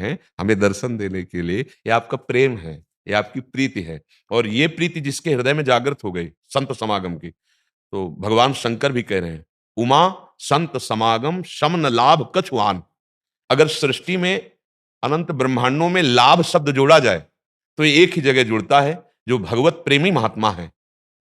हैं हमें दर्शन देने के लिए, ये आपका प्रेम है, ये आपकी प्रीति है। और ये प्रीति जिसके हृदय में जागृत हो गई संत समागम की, तो भगवान शंकर भी कह रहे हैं, उमा संत समागम शम न लाभ कछु आन। अगर सृष्टि में अनंत ब्रह्मांडों में लाभ शब्द जोड़ा जाए तो ये एक ही जगह जुड़ता है, जो भगवत प्रेमी महात्मा है,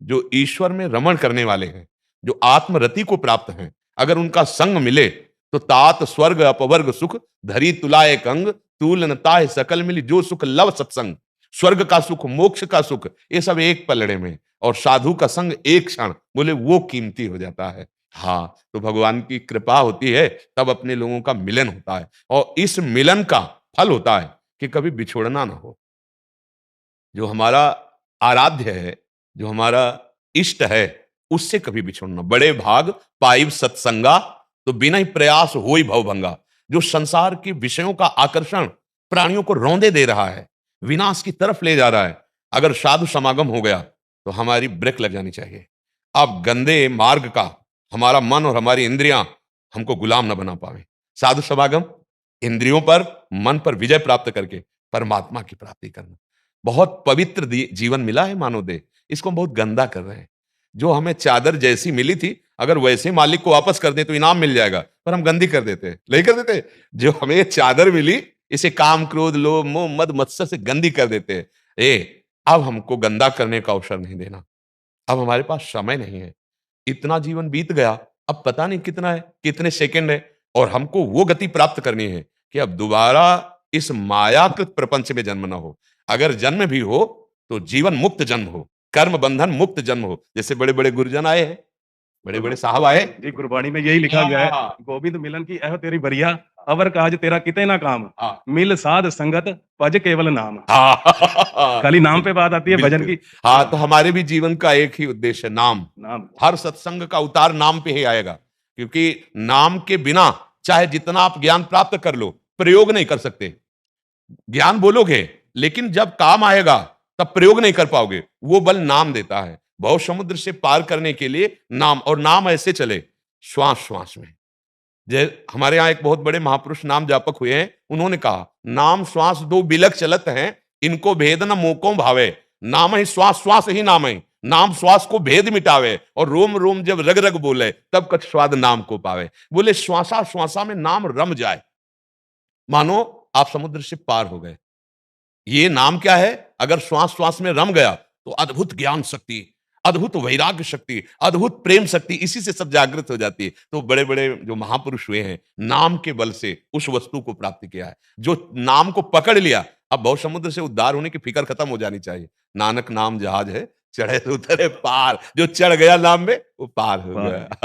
जो ईश्वर में रमण करने वाले हैं, जो आत्मरति को प्राप्त हैं। अगर उनका संग मिले तो तात स्वर्ग अपवर्ग सुख धरी तुलाए कंग तूल न ताहि सकल मिली जो सुख लव सत्संग। स्वर्ग का सुख, मोक्ष का सुख, ये सब एक पलड़े में, और साधु का संग एक क्षण, बोले वो कीमती हो जाता है। हाँ, तो भगवान की कृपा होती है तब अपने लोगों का मिलन होता है, और इस मिलन का फल होता है कि कभी बिछोड़ना ना हो। जो हमारा आराध्य है, जो हमारा इष्ट है, उससे कभी बिछोड़ना। बड़े भाग पाइब सत्संगा तो बिना ही प्रयास होई भवभंगा। जो संसार के विषयों का आकर्षण प्राणियों को रौंदे दे रहा है, विनाश की तरफ ले जा रहा है, अगर साधु समागम हो गया तो हमारी ब्रेक लग जानी चाहिए। अब गंदे मार्ग का हमारा मन और हमारी इंद्रियां हमको गुलाम न बना पावे। साधु समागम इंद्रियों पर, मन पर विजय प्राप्त करके परमात्मा की प्राप्ति करना। बहुत पवित्र जीवन मिला है मानव देह, इसको हम बहुत गंदा कर रहे हैं। जो हमें चादर जैसी मिली थी, अगर वैसे मालिक को वापस कर दें तो इनाम मिल जाएगा, पर हम गंदी कर देते हैं, नहीं कर देते? जो हमें चादर मिली, इसे काम क्रोध लोभ मोह मद मत्सर से गंदी कर देते हैं। अब हमको गंदा करने का अवसर नहीं देना। अब हमारे पास समय नहीं है, इतना जीवन बीत गया, अब पता नहीं कितना है, कितने सेकंड है, और हमको वो गति प्राप्त करनी है कि अब दोबारा इस मायाकृत प्रपंच में जन्म ना हो। अगर जन्म भी हो तो जीवन मुक्त जन्म हो, कर्म बंधन मुक्त जन्म हो। जैसे बड़े बड़े गुरुजन आए हैं, बड़े बड़े साहब आए, जी, गुरबाणी में यही लिखा गया है, गोविंद मिलन की एह तेरी बरिया, अवर काज तेरा किते ना काम, मिल साध संगत पज केवल नाम। खाली नाम पे बात आती है भजन की। हाँ, तो हमारे भी जीवन का एक ही उद्देश्य है, नाम। हर सत्संग का उतार नाम पे ही आएगा, क्योंकि नाम के बिना चाहे जितना आप ज्ञान प्राप्त कर लो, प्रयोग नहीं कर सकते। ज्ञान बोलोगे, लेकिन जब काम आएगा तब प्रयोग नहीं कर पाओगे। वो बल नाम देता है। भव समुद्र से पार करने के लिए नाम, और नाम ऐसे चले श्वास श्वास में। जय, हमारे यहाँ एक बहुत बड़े महापुरुष नाम जापक हुए हैं, उन्होंने कहा, नाम श्वास दो बिलक चलत हैं, इनको भेद न मोको भावे। नाम ही श्वास, श्वास ही नाम है, नाम श्वास को भेद मिटावे, और रोम रोम जब रग रग बोले तब कछ स्वाद नाम को पावे। बोले श्वासा श्वासा में नाम रम जाए, मानो आप समुद्र से पार हो गए। ये नाम क्या है? अगर श्वास श्वास में रम गया तो अद्भुत ज्ञान शक्ति, अद्भुत वैराग्य शक्ति, अद्भुत प्रेम शक्ति, इसी से सब जागृत हो जाती है। तो बड़े बड़े जो महापुरुष हुए हैं, नाम के बल से उस वस्तु को प्राप्त किया है। जो नाम को पकड़ लिया, अब भव समुद्र से उद्धार होने की फिक्र खत्म हो जानी चाहिए। नानक नाम जहाज है, चढ़े तो उतरे पार। जो चढ़ गया नाम में, वो पार हो गया।